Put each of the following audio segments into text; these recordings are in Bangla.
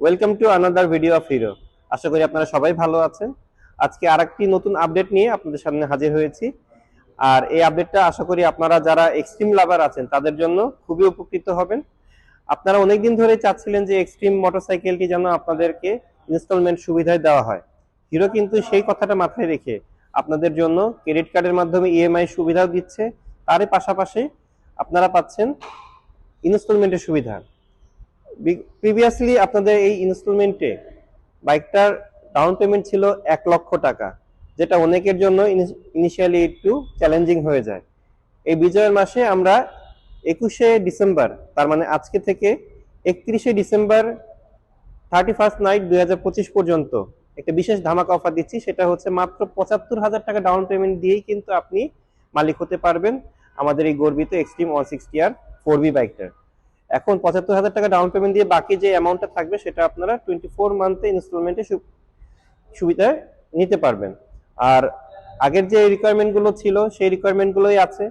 Welcome to another video of Hero. আশা করি আপনারা সবাই ভালো আছেন। আজকে আরেকটি নতুন আপডেট নিয়ে আপনাদের সামনে হাজির হয়েছি। আর এই আপডেটটা আশা করি আপনারা যারা এক্সট্রিম লাভার আছেন তাদের জন্য খুবই উপকৃত হবেন। আপনারা অনেকদিন ধরে চাচ্ছিলেন যে এক্সট্রিম মোটরসাইকেলটি যেন আপনাদেরকে ইনস্টলমেন্ট সুবিধায় দেওয়া হয়। হিরো কিন্তু সেই কথাটা মাথায় রেখে আপনাদের জন্য ক্রেডিট কার্ডের মাধ্যমে ইএমআই সুবিধাও দিচ্ছে। তারই পাশাপাশি আপনারা পাচ্ছেন ইনস্টলমেন্টের সুবিধা। প্রিভিয়াসলি আপনাদের এই ইনস্টলমেন্টে বাইকটার ডাউন পেমেন্ট ছিল 1 লক্ষ টাকা, যেটা অনেকের জন্য ইনিশিয়ালি একটু চ্যালেঞ্জিং হয়ে যায়। এই বিজয়ের মাসে আমরা 21শে ডিসেম্বর, তার মানে আজকে থেকে 31শে ডিসেম্বর 31st নাইট 2025 পর্যন্ত একটা বিশেষ ধামাকা অফার দিচ্ছি। সেটা হচ্ছে মাত্র 75,000 টাকা ডাউন পেমেন্ট দিয়েই কিন্তু আপনি মালিক হতে পারবেন আমাদের এই গর্বিত এক্সট্রিম 160R 4B বাইকটার। এখন 75,000 টাকা ডাউন পেমেন্ট দিয়ে বাকি যে অ্যামাউন্টটা থাকবে সেটা আপনারা 24 মান্থে ইনস্টলমেন্টে সুবিধা নিতে পারবেন। আর আগের যে রিকোয়ারমেন্ট গুলো ছিল সেই রিকোয়ারমেন্ট গুলোই আছে।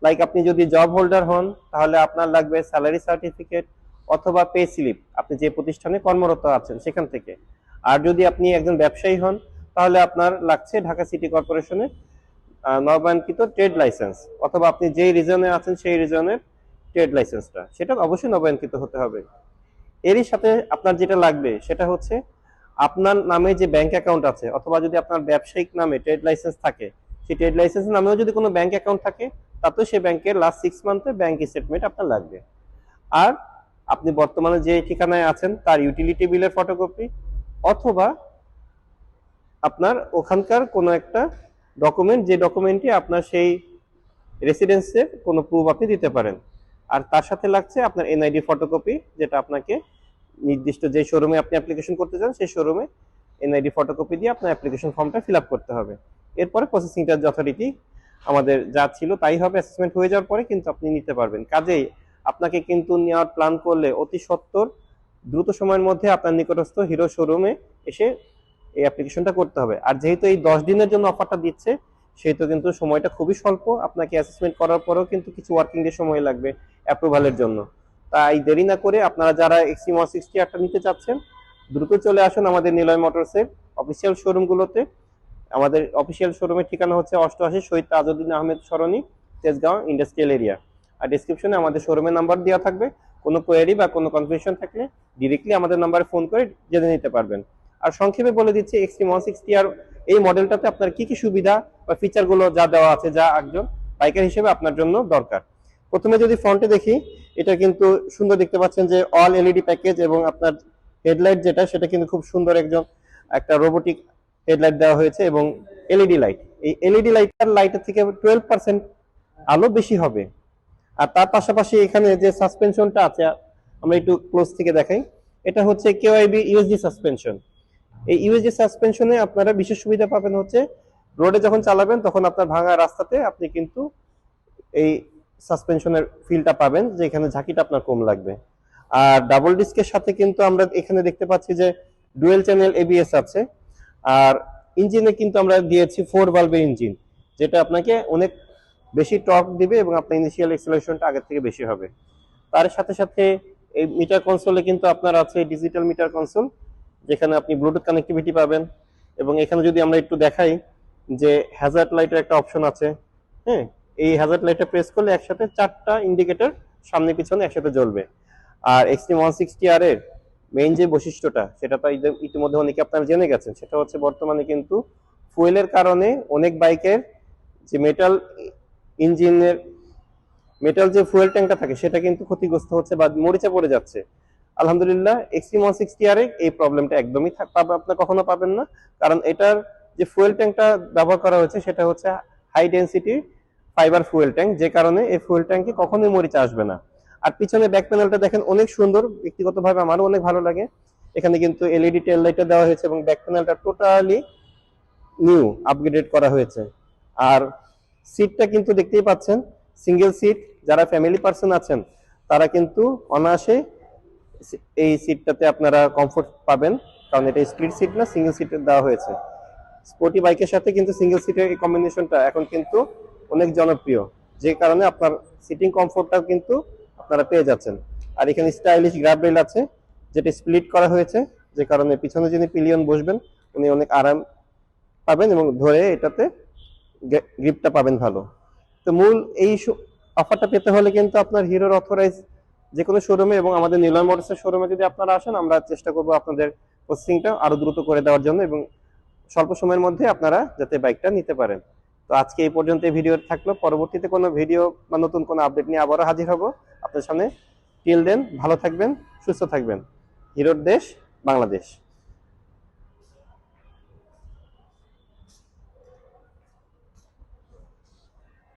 লাইক আপনি যদি জব হোল্ডার হন তাহলে আপনার লাগবে স্যালারি সার্টিফিকেট অথবা পে স্লিপ, আপনি যে প্রতিষ্ঠানে কর্মরত আছেন সেখান থেকে। আর যদি আপনি একজন ব্যবসায়ী হন তাহলে আপনার লাগছে ঢাকা সিটি কর্পোরেশনের নবায়নকৃত ট্রেড লাইসেন্স, অথবা আপনি যেই রিজনে আছেন সেই রিজনের ট্রেড লাইসেন্সটা, সেটা অবশ্যই নবায়নকৃত হতে হবে। এরই সাথে আপনার যেটা লাগবে সেটা হচ্ছে আপনার নামে যে ব্যাংক অ্যাকাউন্ট আছে, অথবা যদি আপনার ব্যবসায়িক নামে ট্রেড লাইসেন্স থাকে, সেই ট্রেড লাইসেন্সের নামেও যদি কোনো ব্যাংক অ্যাকাউন্ট থাকে তাতেও সেই ব্যাংকের লাস্ট 6 মান্থের ব্যাংক স্টেটমেন্ট আপনার লাগবে। আর আপনি বর্তমানে যে ঠিকানায় আছেন তার ইউটিলিটি বিলের ফটোকপি, অথবা আপনার ওখানকার কোনো একটা ডকুমেন্ট, যে ডকুমেন্টটি আপনার সেই রেসিডেন্সের কোনো প্রুফ আপনি দিতে পারেন। আর তার সাথে লাগছে আপনার এনআইডি ফটোকপি, যেটা আপনাকে নির্দিষ্ট যে শোরুমে আপনি অ্যাপ্লিকেশন করতে চান সেই শোরুমে এনআইডি ফটোকপি দিয়ে আপনার অ্যাপ্লিকেশন ফর্মটা ফিল আপ করতে হবে। এরপরে প্রসেসিংটা যথারীতি আমাদের যা ছিল তাই হবে। অ্যাসেসমেন্ট হয়ে যাওয়ার পরে কিন্তু আপনি নিতে পারবেন। কাজেই আপনাকে কিন্তু নেওয়ার প্ল্যান করলে অতি সত্বর দ্রুত সময়ের মধ্যে আপনার নিকটস্থ হিরো শোরুমে এসে এই অ্যাপ্লিকেশনটা করতে হবে। আর যেহেতু এই 10 দিনের জন্য অফারটা দিচ্ছে সেহেতু কিন্তু সময়টা খুবই স্বল্প। আপনাকে অ্যাসেসমেন্ট করার পরেও কিন্তু কিছু ওয়ার্কিং ডে সময় লাগবে অ্যাপ্রুভালের জন্য। তাই দেরি না করে আপনারা যারা এক্সট্রিম 160 নিতে চাচ্ছেন দ্রুত চলে আসুন আমাদের নিলয় মোটরসের অফিসিয়াল শোরুমগুলোতে। আমাদের অফিসিয়াল শোরুমের ঠিকানা হচ্ছে 88 শহীদ তাজউদ্দিন আহমেদ সরণি, তেজগাঁও ইন্ডাস্ট্রিয়াল এরিয়া। আর ডিসক্রিপশনে আমাদের শোরুমের নাম্বার দেওয়া থাকবে। কোনো কোয়েরি বা কোনো কনফিউশন থাকলে ডিরেক্টলি আমাদের নাম্বারে ফোন করে জেনে নিতে পারবেন। আর সংক্ষেপে বলে দিচ্ছি এক্সট্রিম 160R এই মডেলটাতে আপনার কি কি সুবিধা বা ফিচার গুলো যা দেওয়া আছে, যা একজন বাইকার হিসেবে আপনার জন্য দরকার। প্রথমে যদি ফ্রন্টে দেখি, এটা কিন্তু সুন্দর দেখতে পাচ্ছেন যে অল এলইডি প্যাকেজ, এবং আপনার হেডলাইট যেটা সেটা কিন্তু খুব সুন্দর একটা রোবোটিক হেডলাইট দেওয়া হয়েছে, এবং এলইডি লাইট। এই এলইডি লাইটের থেকে 12% আলো বেশি হবে। আর তার পাশাপাশি এখানে যে সাসপেনশনটা আছে আমরা একটু ক্লোজ থেকে দেখাই। এটা হচ্ছে কেওআইবি ইউএসডি সাসপেনশন। এই ইউএসডি সাসপেনশনে আপনারা বিশেষ সুবিধা পাবেন হচ্ছে রোডে যখন চালাবেন তখন আপনার ভাঙা রাস্তাতে আপনি কিন্তু এই সাসপেনশনের ফিলটা পাবেন, যে এখানে ঝাঁকিটা আপনার কম লাগবে। আর ডাবল ডিস্কের সাথে কিন্তু আমরা এখানে দেখতে পাচ্ছি যে ডুয়েল চ্যানেল এবিএস আছে। আর ইঞ্জিনে কিন্তু আমরা দিয়েছি 4 ভালভের ইঞ্জিন, যেটা আপনাকে অনেক বেশি টর্ক দিবে এবং আপনার ইনিশিয়াল এক্সেলারেশনটা আগের থেকে বেশি হবে। তার সাথে সাথে এই মিটার কনসোলে কিন্তু আপনার আছে ডিজিটাল মিটার কনসোল, যেখানে আপনি ব্লুটুথ কানেক্টিভিটি পাবেন। এবং এখানে যদি আমরা একটু দেখাই যে হ্যাজার্ড লাইটের একটা অপশন আছে। হ্যাঁ, এই হ্যাজার্ড লাইটটা প্রেস করলে একসাথে 4টা ইন্ডিকেটর সামনে পিছনে একসাথে জ্বলবে। আর এক্সট্রিম 160R এর মেইন যে বৈশিষ্ট্যটা সেটা তো ইতিমধ্যে অনেকে আপনারা জেনে গেছেন, সেটা হচ্ছে বর্তমানে কিন্তু ফুয়েলের কারণে অনেক বাইকের যে ইঞ্জিনের মেটাল যে ফুয়েল ট্যাঙ্কটা থাকে সেটা কিন্তু ক্ষতিগ্রস্ত হচ্ছে বা মরিচা পড়ে যাচ্ছে। আলহামদুলিল্লাহ এক্সট্রিম 160R এই প্রবলেমটা একদমই আপনার কখনো পাবেন না, কারণ এটার যে ফুয়েল ট্যাঙ্কটা ব্যবহার করা হয়েছে সেটা হচ্ছে high density fibre fuel tank, যে কারণে এই ফুয়েল ট্যাঙ্কে কখনোই মরিচা আসবে না। আর পিছনে ব্যাক প্যানেলটা দেখেন অনেক সুন্দর, ব্যক্তিগতভাবে আমারও অনেক ভালো লাগে। এখানে কিন্তু এলইডি টেল লাইটটা দেওয়া হয়েছে এবং ব্যাক প্যানেলটা টোটালি নিউ আপগ্রেডেড করা হয়েছে। আর সিটটা কিন্তু দেখতেই পাচ্ছেন সিঙ্গেল সিট। যারা ফ্যামিলি পার্সন আছেন তারা কিন্তু অনায়াসে এই সিটটাতে আপনারা কমফোর্ট পাবেন, কারণ এটা স্প্লিট সিট না, সিঙ্গেল সিটের দেওয়া হয়েছে। স্পোর্টি বাইকের সাথে কিন্তু সিঙ্গেল সিটের এই কম্বিনেশনটা এখন কিন্তু অনেক জনপ্রিয়, যে কারণে আপনার সিটিং কমফোর্টটাও কিন্তু আপনারা পেয়ে যাচ্ছেন। আর এখানে স্টাইলিশ গ্র্যাব রেল আছে, যেটা স্প্লিট করা হয়েছে, যে কারণে পিছনে যিনি পিলিয়ন বসবেন উনি অনেক আরাম পাবেন এবং ধরে এটাতে গ্রিপটা পাবেন ভালো। তো মূল এই অফারটা পেতে হলে কিন্তু আপনার হিরোর অথরাইজ যে কোনো শোরুমে এবং আমাদের নিলয় মোটরসের শোরুমে যদি আপনারা আসেন, আমরা চেষ্টা করব আপনাদের প্রসেসিংটা আরো দ্রুত করে দেওয়ার জন্য এবং স্বল্প সময়ের মধ্যে আপনারা যাতে বাইকটা নিতে পারেন। তো আজকে এই পর্যন্ত এই ভিডিও থাকলো। পরবর্তীতে কোনো ভিডিও বা নতুন কোনো আপডেট নিয়ে আবারও হাজির হব আপনার সামনে। টিল দেন ভালো থাকবেন, সুস্থ থাকবেন। হিরোর দেশ বাংলাদেশ।